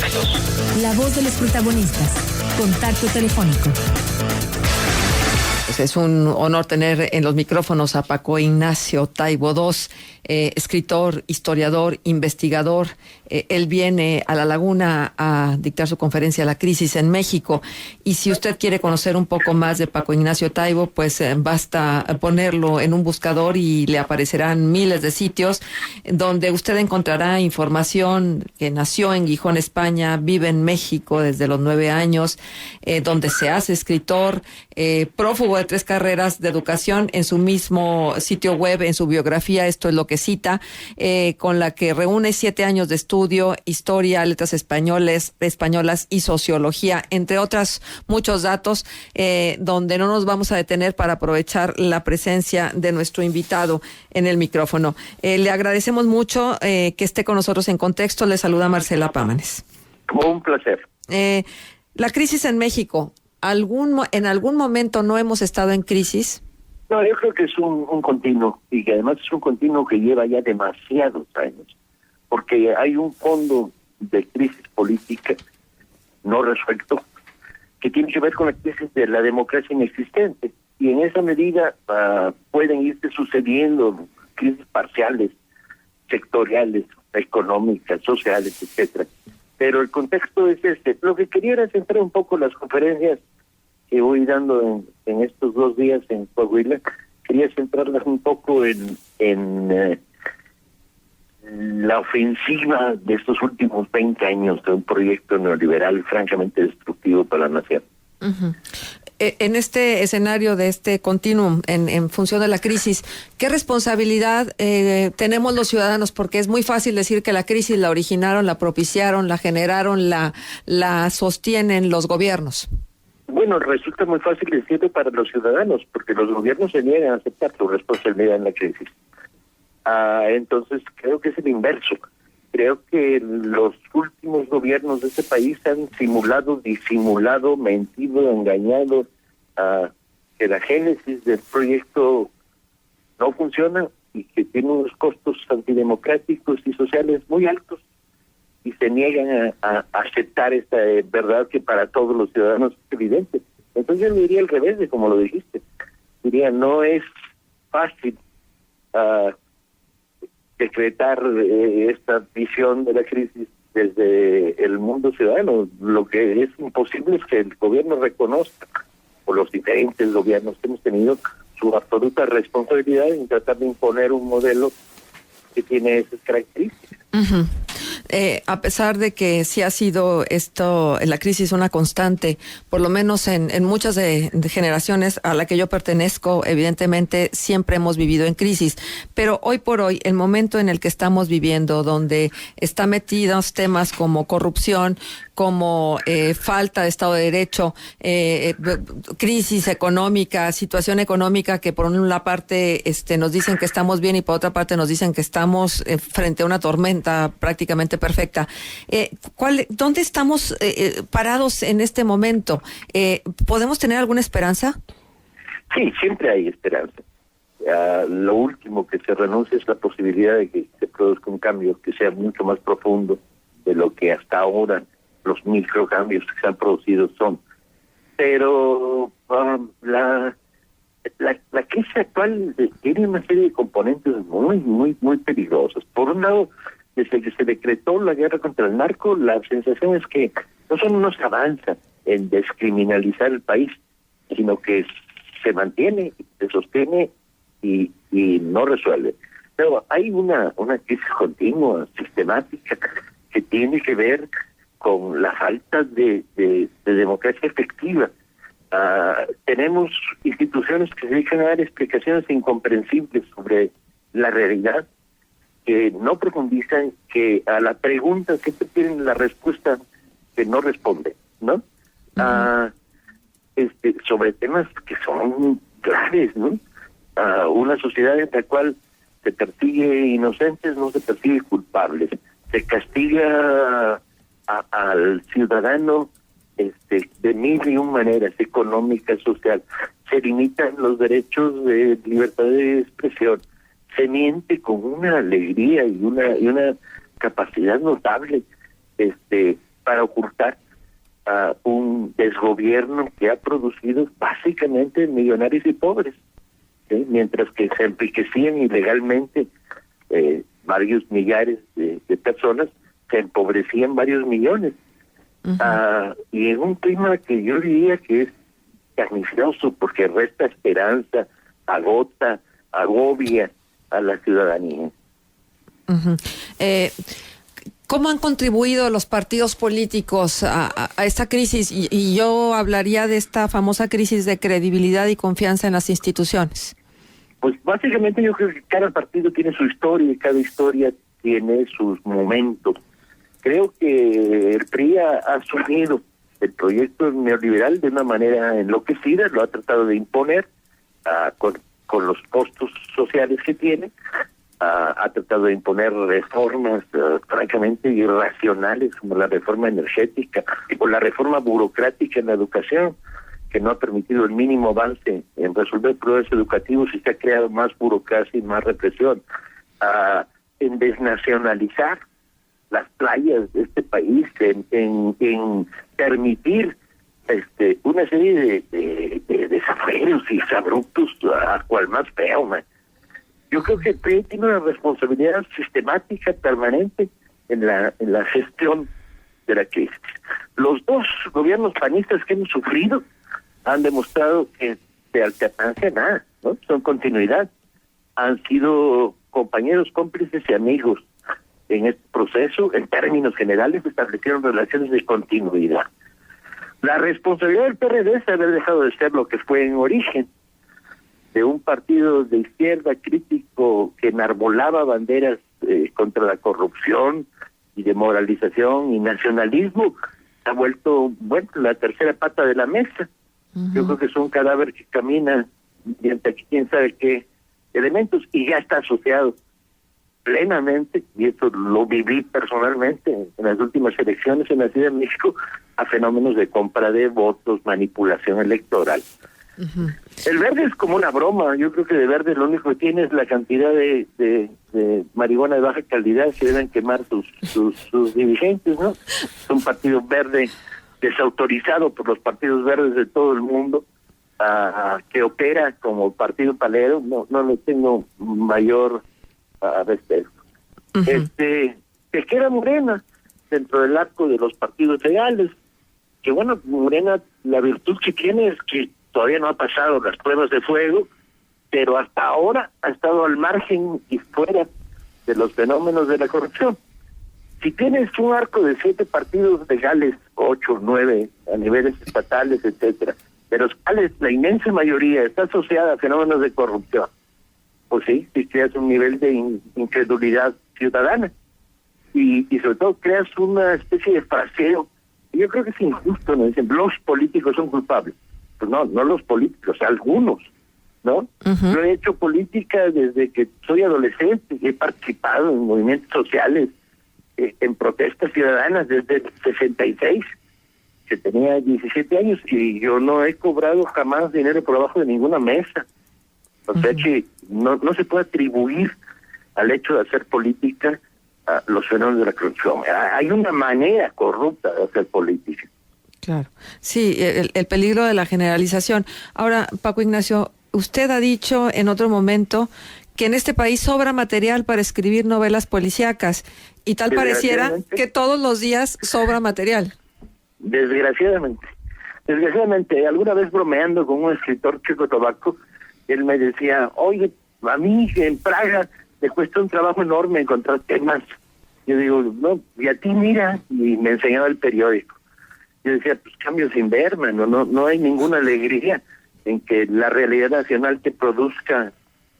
contextos. La voz de los protagonistas. Contacto telefónico. Pues es un honor tener en los micrófonos a Paco Ignacio Taibo II, escritor, historiador, investigador. Él viene a La Laguna a dictar su conferencia La crisis en México. Y si usted quiere conocer un poco más de Paco Ignacio Taibo, pues basta ponerlo en un buscador y le aparecerán miles de sitios donde usted encontrará información. Que nació en Gijón, España, vive en México desde los 9 años, donde se hace escritor, prófugo de 3 carreras de educación. En su mismo sitio web, en su biografía, esto es lo que cita, con la que reúne 7 años de estudio, historia, letras españolas y sociología, entre otras muchos datos, donde no nos vamos a detener para aprovechar la presencia de nuestro invitado en el micrófono. Le agradecemos mucho que esté con nosotros en Contexto. Le saluda Marcela Pámanes. Un placer. La crisis en México, ¿en algún momento no hemos estado en crisis? No, yo creo que es un continuo, y que además es un continuo que lleva ya demasiados años, porque hay un fondo de crisis política no resuelto que tiene que ver con la crisis de la democracia inexistente, y en esa medida pueden irse sucediendo crisis parciales, sectoriales, económicas, sociales, etcétera. Pero el contexto es este. Lo que quería era centrar un poco las conferencias que voy dando en estos 2 días en Coahuila. Quería centrarlas un poco en la ofensiva de estos últimos 20 años de un proyecto neoliberal francamente destructivo para la nación. Uh-huh. En este escenario de este continuum, en función de la crisis, ¿qué responsabilidad tenemos los ciudadanos? Porque es muy fácil decir que la crisis la originaron, la propiciaron, la generaron, la sostienen los gobiernos. Bueno, resulta muy fácil decirlo para los ciudadanos, porque los gobiernos se niegan a aceptar su responsabilidad en la crisis. Entonces creo que es el inverso. Creo que los últimos gobiernos de este país han simulado, disimulado, mentido, engañado, que la génesis del proyecto no funciona y que tiene unos costos antidemocráticos y sociales muy altos, y se niegan a aceptar esta verdad que para todos los ciudadanos es evidente. Entonces yo diría al revés de como lo dijiste. Diría, no es fácil decretar esta visión de la crisis desde el mundo ciudadano. Lo que es imposible es que el gobierno reconozca, o los diferentes gobiernos que hemos tenido, su absoluta responsabilidad en tratar de imponer un modelo que tiene esas características. Uh-huh. A pesar de que sí ha sido la crisis una constante, por lo menos en muchas de generaciones a la que yo pertenezco, evidentemente siempre hemos vivido en crisis, pero hoy por hoy, el momento en el que estamos viviendo, donde están metidos temas como corrupción, como falta de Estado de Derecho, crisis económica, situación económica que por una parte nos dicen que estamos bien y por otra parte nos dicen que estamos frente a una tormenta prácticamente perfecta. ¿Dónde estamos parados en este momento? ¿Podemos tener alguna esperanza? Sí, siempre hay esperanza. Lo último que se renuncia es la posibilidad de que se produzca un cambio que sea mucho más profundo de lo que hasta ahora los microcambios que se han producido son. Pero la crisis actual tiene una serie de componentes muy peligrosos. Por un lado, desde que se decretó la guerra contra el narco, la sensación es que no solo se avanza en descriminalizar el país, sino que se mantiene, se sostiene y no resuelve. Pero hay una crisis continua, sistemática, que tiene que ver con la falta de democracia efectiva. Tenemos instituciones que se dedican a dar explicaciones incomprensibles sobre la realidad, que no profundizan, que a la pregunta siempre tienen la respuesta que no responde, ¿no? Uh-huh. Sobre temas que son graves, ¿no? Una sociedad en la cual se persigue inocentes, no se persigue culpables, se castiga al ciudadano de mil y un maneras, económica, social, se limitan los derechos de libertad de expresión, se miente con una alegría y una capacidad notable para ocultar un desgobierno que ha producido básicamente millonarios y pobres, ¿sí? Mientras que se enriquecían ilegalmente varios millares de personas, se empobrecían varios millones. Y en un clima que yo diría que es pernicioso porque resta esperanza, agota, agobia a la ciudadanía. ¿Cómo han contribuido los partidos políticos a esta crisis? Y yo hablaría de esta famosa crisis de credibilidad y confianza en las instituciones. Pues básicamente yo creo que cada partido tiene su historia y cada historia tiene sus momentos. Creo que el PRI ha asumido el proyecto neoliberal de una manera enloquecida, lo ha tratado de imponer con los costos sociales que tiene, ha tratado de imponer reformas francamente irracionales como la reforma energética o la reforma burocrática en la educación, que no ha permitido el mínimo avance en resolver problemas educativos y se ha creado más burocracia y más represión, en desnacionalizar las playas de este país, en permitir una serie de desafueros y exabruptos a cual más feo, man. Yo creo que el PRI tiene una responsabilidad sistemática, permanente, en la gestión de la crisis. Los dos gobiernos panistas que hemos sufrido han demostrado que de alternancia nada, ¿no? Son continuidad. Han sido compañeros, cómplices y amigos en este proceso. En términos generales establecieron relaciones de continuidad. La responsabilidad del PRD es haber dejado de ser lo que fue en origen, de un partido de izquierda crítico que enarbolaba banderas contra la corrupción y de moralización y nacionalismo, ha vuelto, la tercera pata de la mesa. Yo creo que es un cadáver que camina mediante quién sabe qué elementos y ya está asociado plenamente, y esto lo viví personalmente en las últimas elecciones en la Ciudad de México, a fenómenos de compra de votos, manipulación electoral. El verde es como una broma. Yo creo que de verde lo único que tiene es la cantidad de marihuana de baja calidad que deben quemar sus dirigentes, ¿no? Es un partido verde desautorizado por los partidos verdes de todo el mundo, que opera como partido palero. No le tengo mayor respeto. Que queda Morena dentro del arco de los partidos legales, que bueno, Morena, la virtud que tiene es que todavía no ha pasado las pruebas de fuego, pero hasta ahora ha estado al margen y fuera de los fenómenos de la corrupción. Si tienes un arco de 7 partidos legales, 8, 9, a niveles estatales, etcétera, de los cuales la inmensa mayoría está asociada a fenómenos de corrupción, pues sí creas un nivel de incredulidad ciudadana y sobre todo creas una especie de fraseo. Yo creo que es injusto, ¿no? Dicen, los políticos son culpables. Pues no los políticos, algunos, ¿no? Yo he hecho política desde que soy adolescente, he participado en movimientos sociales, en protestas ciudadanas desde el 66, que tenía 17 años, y yo no he cobrado jamás dinero por abajo de ninguna mesa. O sea que no se puede atribuir al hecho de hacer política a los fenómenos de la corrupción. Hay una manera corrupta de hacer política. Claro, sí, el peligro de la generalización. Ahora, Paco Ignacio, usted ha dicho en otro momento que en este país sobra material para escribir novelas policíacas y tal pareciera que todos los días sobra material. Desgraciadamente, alguna vez bromeando con un escritor checoslovaco, él me decía, oye, a mí en Praga me cuesta un trabajo enorme encontrar temas. Yo digo, no, y a ti mira, y me enseñaba el periódico. Yo decía, pues cambio sin ver, mano, no hay ninguna alegría en que la realidad nacional te produzca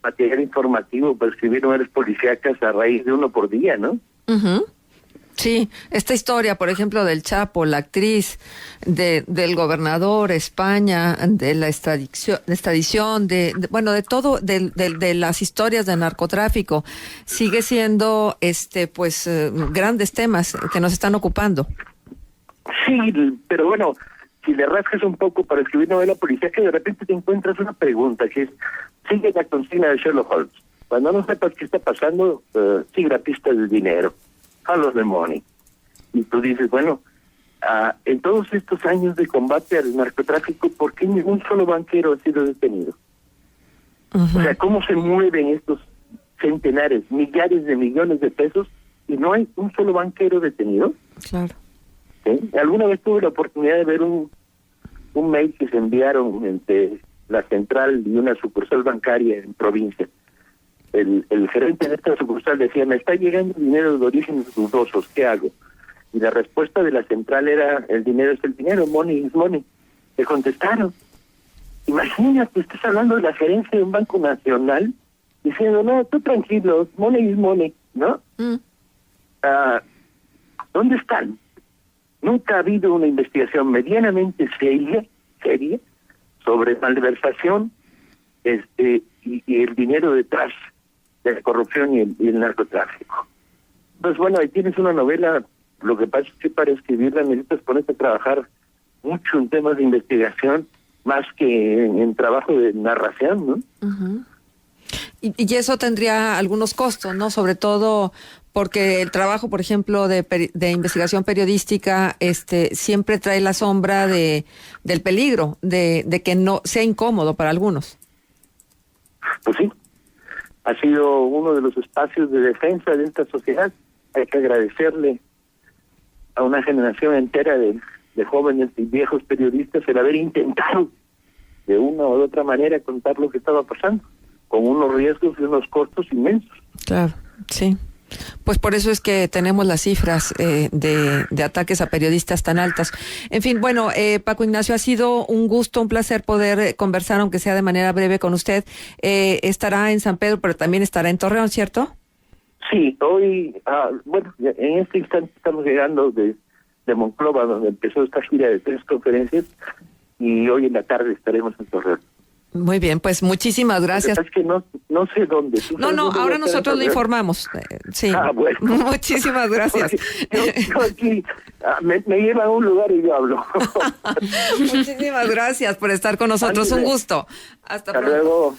material informativo para escribir novelas policíacas a raíz de uno por día, ¿no? Sí, esta historia, por ejemplo, del Chapo, la actriz, del gobernador, España, de la extradición, de todo, de las historias de narcotráfico, sigue siendo, grandes temas que nos están ocupando. Sí, pero bueno, si le rascas un poco para escribir novela policíaca, de repente te encuentras una pregunta que es, sigue la consigna de Sherlock Holmes. Cuando no sepas qué está pasando, sigue la pista del dinero. Follow the money. Y tú dices, bueno, en todos estos años de combate al narcotráfico, ¿por qué ningún solo banquero ha sido detenido? Ujú. O sea, ¿cómo se mueven estos centenares, millares de millones de pesos y no hay un solo banquero detenido? Claro. ¿Sí? Alguna vez tuve la oportunidad de ver un mail que se enviaron entre la central y una sucursal bancaria en provincia. El gerente de esta sucursal decía, me está llegando dinero de orígenes dudosos, ¿qué hago? Y la respuesta de la central era, el dinero es el dinero, money is money. Le contestaron. Imagínate, estás hablando de la gerencia de un banco nacional diciendo, no, tú tranquilo, money is money, ¿no? ¿Dónde están? Nunca ha habido una investigación medianamente seria sobre malversación y el dinero detrás de la corrupción y el narcotráfico. Pues bueno, ahí tienes una novela. Lo que pasa es que para escribirla necesitas ponerte a trabajar mucho en temas de investigación, más que en trabajo de narración, ¿no? Ujú. Y eso tendría algunos costos, ¿no? Sobre todo porque el trabajo, por ejemplo, de investigación periodística, siempre trae la sombra del peligro, de que no sea incómodo para algunos. Pues sí, ha sido uno de los espacios de defensa de esta sociedad. Hay que agradecerle a una generación entera de jóvenes y viejos periodistas el haber intentado de una u otra manera contar lo que estaba pasando, con unos riesgos y unos costos inmensos. Claro, sí. Pues por eso es que tenemos las cifras de ataques a periodistas tan altas. En fin, bueno, Paco Ignacio, ha sido un gusto, un placer poder conversar, aunque sea de manera breve, con usted. Estará en San Pedro, pero también estará en Torreón, ¿cierto? Sí, hoy, bueno, en este instante estamos llegando de Monclova, donde empezó esta gira de 3 conferencias, y hoy en la tarde estaremos en Torreón. Muy bien, pues muchísimas gracias. Es que no sé dónde. No, ahora nosotros lo informamos. Sí. Bueno. Muchísimas gracias. Yo aquí me lleva a un lugar y yo hablo. Muchísimas gracias por estar con nosotros. Un gusto. Hasta pronto. Luego.